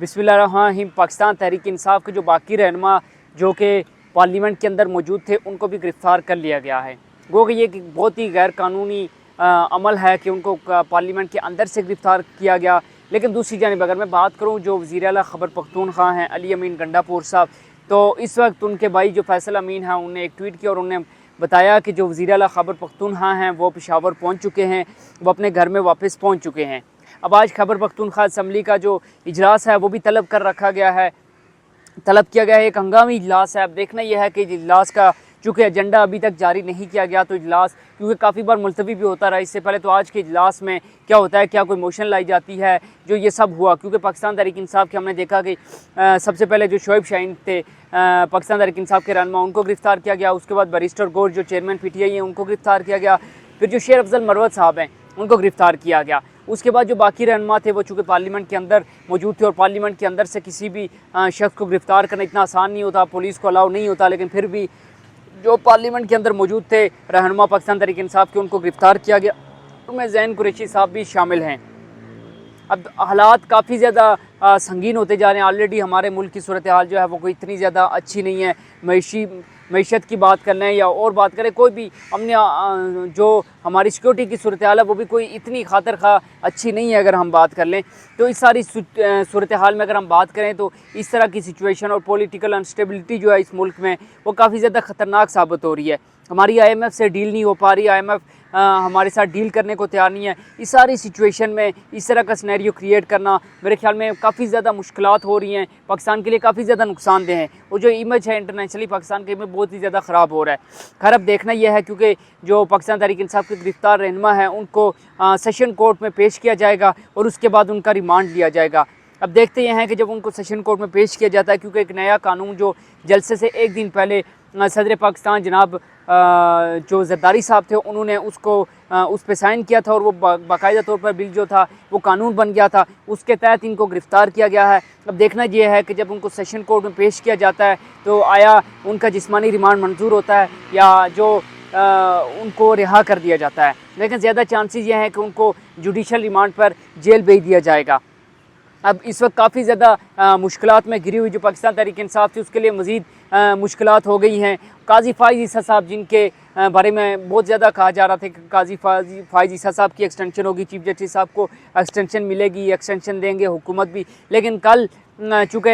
बिस्मिल्लाहिर्रहमानिर्रहीम। पाकिस्तान तहरीक इंसाफ के जो बाकी रहनुमा जो कि पार्लियामेंट के अंदर मौजूद थे उनको भी गिरफ़्तार कर लिया गया है। गो कि ये बहुत ही गैर कानूनी अमल है कि उनको पार्लियामेंट के अंदर से गिरफ़्तार किया गया। लेकिन दूसरी जानिब अगर मैं बात करूँ जो वज़ीर आला खैबर पख्तूनख्वा हैं अली अमीन गंडापुर साहब, तो इस वक्त उनके भाई जो फैसल अमीन हैं उन्होंने एक ट्वीट किया और उन्होंने बताया कि जो वज़ीर आला खैबर पख्तूनख्वा हैं वो पेशावर पहुँच चुके हैं, वो अपने घर में वापस पहुँच चुके हैं। अब आज खैबर पख्तूनख्वा असम्बली का जो इजलास है वो भी तलब कर रखा गया है, तलब किया गया है। एक हंगामी इजलास है। अब देखना यह है कि इजलास का चूँकि एजेंडा अभी तक जारी नहीं किया गया, तो इजलास क्योंकि काफ़ी बार मुलतवी भी होता रहा इससे पहले, तो आज के इजलास में क्या होता है, क्या कोई मोशन लाई जाती है, जो ये सब हुआ। क्योंकि पाकिस्तान तहरीक इंसाफ के हमने देखा कि सबसे पहले जो शोएब शाहीन थे पाकिस्तान तहरीक इंसाफ के रहनुमा, उनको गिरफ़्तार किया गया। उसके बाद बैरिस्टर गौर जो चेयरमैन PTI हैं उनको गिरफ़्तार किया गया। फिर जो शेर अफजल मरवत साहब हैं उनको गिरफ़्तार किया गया। उसके बाद जो बाकी रहनुमा थे वो चूँकि पार्लियामेंट के अंदर मौजूद थे और पार्लियामेंट के अंदर से किसी भी शख्स को गिरफ़्तार करना इतना आसान नहीं होता, पुलिस को अलाउ नहीं होता, लेकिन फिर भी जो पार्लियामेंट के अंदर मौजूद थे रहनुमा पाकिस्तान तहरीक इंसाफ के, उनको गिरफ़्तार किया गया। उनमें ज़ैन कुरैशी साहब भी शामिल हैं। अब हालात काफ़ी ज़्यादा संगीन होते जा रहे हैं। ऑलरेडी हमारे मुल्क की सूरत हाल जो है वो कोई इतनी ज़्यादा अच्छी नहीं है। मईशत की बात कर लें या और बात करें, कोई भी हमने जो हमारी सिक्योरिटी की सूरत हाल है वो भी कोई इतनी खातिर खा अच्छी नहीं है। अगर हम बात कर लें तो इस सारी सूरत हाल में अगर हम बात करें तो इस तरह की सिचुएशन और पॉलिटिकल अनस्टेबिलिटी जो है इस मुल्क में वो काफ़ी ज़्यादा ख़तरनाक साबित हो रही है। हमारी IMF से डील नहीं हो पा रही, IMF हमारे साथ डील करने को तैयार नहीं है। इस सारी सिचुएशन में इस तरह का सिनेरियो क्रिएट करना मेरे ख्याल में काफ़ी ज़्यादा मुश्किलात हो रही हैं, पाकिस्तान के लिए काफ़ी ज़्यादा नुकसानदेह है। और जो इमेज है इंटरनेशनली पाकिस्तान के में बहुत ही ज़्यादा ख़राब हो रहा है। खैर अब देखना यह है क्योंकि जो पाकिस्तान तहरीक इंसाफ के गिरफ़्तार रहनुमा हैं उनको सेशन कोर्ट में पेश किया जाएगा और उसके बाद उनका रिमांड लिया जाएगा। अब देखते ये हैं कि जब उनको सेशन कोर्ट में पेश किया जाता है, क्योंकि एक नया कानून जो जलसे से एक दिन पहले सदर पाकिस्तान जनाब जो जरदारी साहब थे उन्होंने उसको उस पर साइन किया था और वो बाकायदा तौर पर बिल जो था वो कानून बन गया था, उसके तहत इनको गिरफ़्तार किया गया है। अब देखना यह है कि जब उनको सेशन कोर्ट में पेश किया जाता है तो आया उनका जिस्मानी रिमांड मंजूर होता है या जो उनको रिहा कर दिया जाता है। लेकिन ज़्यादा चांसेस ये हैं कि उनको जुडिशल रिमांड पर जेल भेज दिया जाएगा। अब इस वक्त काफ़ी ज़्यादा मुश्किलात में घिरी हुई जो पाकिस्तान तहरीक इंसाफ थी उसके लिए मज़ीद मुश्किलात हो गई हैं। काजी फ़ाइज़ ईसा साहब जिनके बारे में बहुत ज़्यादा कहा जा रहा था कि काजी फ़ाइज़ ईसा साहब की एक्सटेंशन होगी, चीफ जस्टिस साहब को एक्सटेंशन मिलेगी, एक्सटेंशन देंगे हुकूमत भी। लेकिन कल चूँकि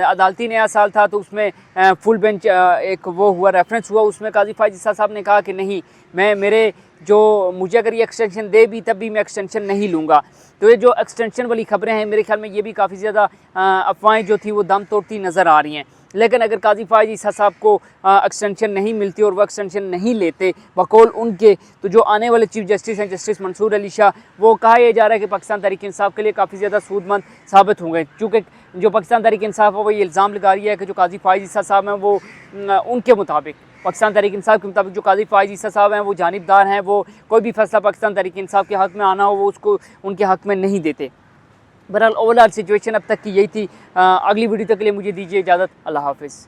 अदालती नया साल था तो उसमें फुल बेंच एक वो हुआ रेफरेंस हुआ, उसमें काजी फ़ाइज़ ईसा साहब ने कहा कि नहीं, मुझे अगर ये एक्सटेंशन दे भी तब भी मैं एक्सटेंशन नहीं लूँगा। तो ये जो एक्सटेंशन वाली खबरें हैं मेरे ख्याल में ये भी काफ़ी ज़्यादा अफवाहें जो थी वो दम तोड़ती नज़र आ रही हैं। लेकिन अगर काजी फ़ाइज़ ईसा साहब को एक्सटेंशन नहीं मिलती और वह एक्सटेंशन नहीं लेते बकौल उनके, तो जो आने वाले चीफ जस्टिस हैं जस्टिस मंसूर अली शाह, वो कहा यह जा रहा है कि पाकिस्तान तहरीक इंसाफ के लिए काफ़ी ज़्यादा सूदमंद साबित होंगे। चूँकि जो पाकिस्तान तहरीक इंसाफ है वो ये इल्ज़ाम लगा रही है कि जो काजी फ़ाइज़ ईसा साहब हैं वो उनके मुताबिक पाकिस्तान तहरीक इंसाफ के मुताबिक जो काजी फ़ाइज़ ईसा साहब हैं वो जानिबदार हैं, वो कोई भी फैसला पाकिस्तान तहरीक इंसाफ के हक़ में आना हो वो उसको उनके हक़ में नहीं देते। बहरहाल ओवरऑल सिचुएशन अब तक की यही थी। अगली वीडियो तक के लिए मुझे दीजिए इजाज़त। अल्लाह हाफ़िज़।